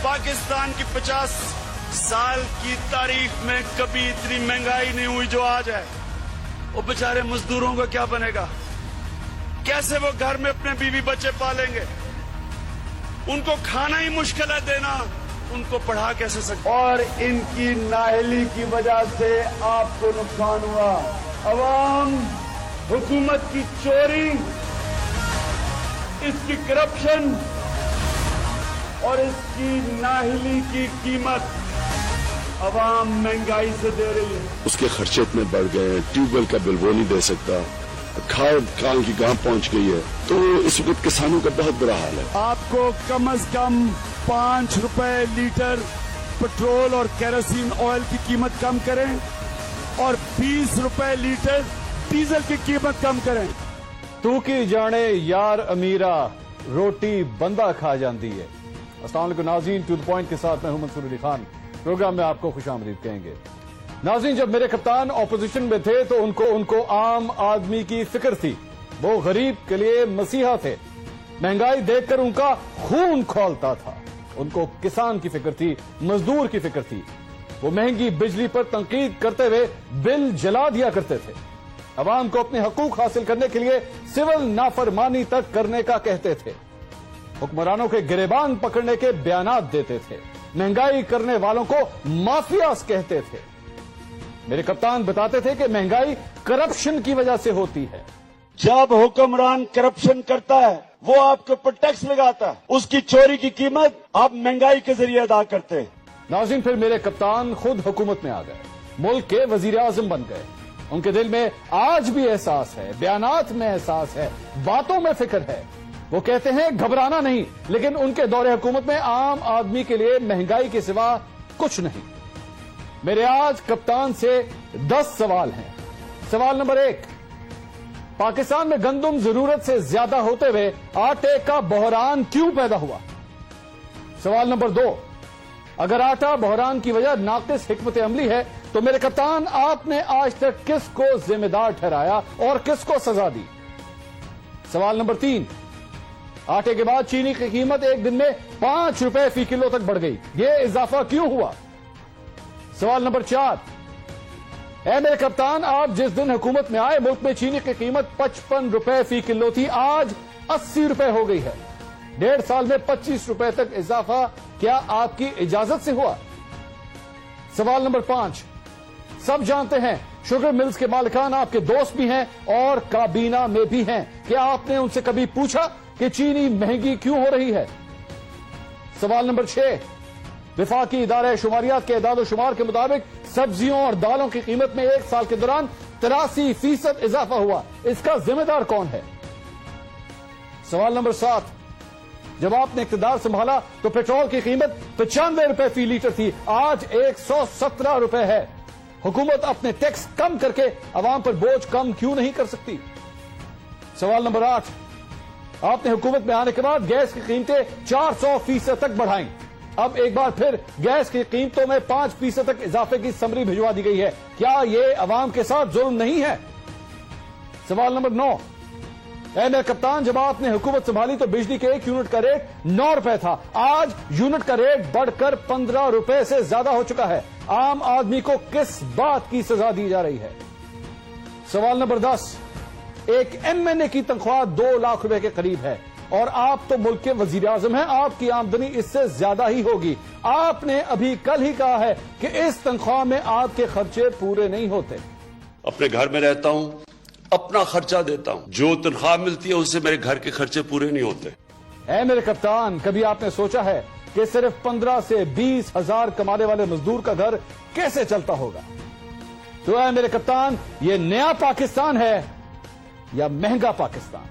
पाकिस्तान की 50 साल की तारीख में कभी इतनी महंगाई नहीं हुई जो आज है। वो बेचारे मजदूरों का क्या बनेगा? कैसे वो घर में अपने बीवी बच्चे पालेंगे? उनको खाना ही मुश्किल है देना, उनको पढ़ा कैसे सकते? और इनकी नाअहली की वजह से आपको नुकसान हुआ। अवाम हुकूमत की चोरी, इसकी करप्शन और इसकी नाअहली की कीमत अवाम महंगाई से दे रही है। उसके खर्चे इतने बढ़ गए हैं, ट्यूबवेल का बिल वो नहीं दे सकता, खाद काल की गांव पहुंच गई है, तो इस वक्त किसानों का बहुत बुरा हाल है। आपको कम से कम 5 रुपए लीटर पेट्रोल और केरोसिन ऑयल की कीमत कम करें और 20 रुपए लीटर डीजल की कीमत कम करें। तू की जाने यार अमीरा, रोटी बंदा खा जाती है। अस्सलाम वालेकुम नाज़रीन, टू द पॉइंट के साथ मैं हूं मंसूर अली खान। प्रोग्राम में आपको खुशामदीद कहेंगे। नाज़रीन, जब मेरे कप्तान ऑपोजिशन में थे तो उनको आम आदमी की फिक्र थी। वो गरीब के लिए मसीहा थे। महंगाई देखकर उनका खून खौलता था। उनको किसान की फिक्र थी, मजदूर की फिक्र थी। वो महंगी बिजली पर तनकीद करते हुए बिल जला दिया करते थे। अवाम को अपने हकूक हासिल करने के लिए सिविल नाफरमानी तक करने का कहते थे। हुक्मरानों के गिरेबान पकड़ने के बयानात देते थे। महंगाई करने वालों को माफियास कहते थे। मेरे कप्तान बताते थे कि महंगाई करप्शन की वजह से होती है। जब हुक्मरान करप्शन करता है, वो आपके ऊपर टैक्स लगाता है, उसकी चोरी की कीमत आप महंगाई के जरिए अदा करते हैं। नाज़रीन, फिर मेरे कप्तान खुद हुकूमत में आ गए, मुल्क के वजीर आजम बन गए। उनके दिल में आज भी एहसास है, बयानात में एहसास है, बातों में फिक्र है। वो कहते हैं घबराना नहीं, लेकिन उनके दौरे हुकूमत में आम आदमी के लिए महंगाई के सिवा कुछ नहीं। मेरे आज कप्तान से 10 सवाल हैं। सवाल नंबर 1, पाकिस्तान में गंदम जरूरत से ज्यादा होते हुए आटे का बहरान क्यों पैदा हुआ? सवाल नंबर 2, अगर आटा बहरान की वजह नाकिस हिकमत अमली है तो मेरे कप्तान आपने आज तक किसको जिम्मेदार ठहराया और किसको सजा दी? सवाल नंबर 3, आटे के बाद चीनी की कीमत एक दिन में 5 रुपए फी किलो तक बढ़ गई। ये इजाफा क्यों हुआ? सवाल नंबर 4, ऐ मेरे कप्तान, आप जिस दिन हुकूमत में आए मुल्क में चीनी की कीमत 55 रुपए फी किलो थी, आज 80 रुपए हो गई है। 1.5 साल में 25 रुपए तक इजाफा क्या आपकी इजाजत से हुआ? सवाल नंबर 5, सब जानते हैं शुगर मिल्स के मालिकान आपके दोस्त भी हैं और काबीना में भी हैं। क्या आपने उनसे कभी पूछा कि चीनी महंगी क्यों हो रही है? सवाल नंबर 6, विफाकी इदारे शुमारियात के एदाद शुमार के मुताबिक सब्जियों और दालों की कीमत में 1 साल के दौरान 83% इजाफा हुआ। इसका जिम्मेदार कौन है? सवाल नंबर 7, जब आपने इक्तदार संभाला तो पेट्रोल की कीमत 95 रुपए फी लीटर थी, आज 117 रुपए है। हुकूमत अपने टैक्स कम करके अवाम पर बोझ कम क्यों नहीं कर सकती? सवाल नंबर 8, आपने हुकूमत में आने के बाद गैस की कीमतें 400% तक बढ़ाई। अब एक बार फिर गैस की कीमतों में 5% तक इजाफे की समरी भिजवा दी गई है। क्या यह अवाम के साथ जुल्म नहीं है? सवाल नंबर 9, ऐ मेरे कप्तान, जब आपने हुकूमत संभाली तो बिजली के 1 यूनिट का रेट 9 रुपए था, आज यूनिट का रेट बढ़कर 15 रुपए से ज्यादा हो चुका है। आम आदमी को किस बात की सजा दी जा रही है? सवाल नंबर 10, एक एमएनए की तनख्वाह 2 लाख रुपए के करीब है और आप तो मुल्क के वजीर आजम हैं, आपकी आमदनी इससे ज्यादा ही होगी। आपने अभी कल ही कहा है कि इस तनख्वाह में आपके खर्चे पूरे नहीं होते। अपने घर में रहता हूं, अपना खर्चा देता हूं, जो तनख्वाह मिलती है उससे मेरे घर के खर्चे पूरे नहीं होते। ऐ मेरे कप्तान, कभी आपने सोचा है कि सिर्फ 15 से 20 हजार कमाने वाले मजदूर का घर कैसे चलता होगा? तो ऐ मेरे कप्तान, ये नया पाकिस्तान है या महंगा पाकिस्तान?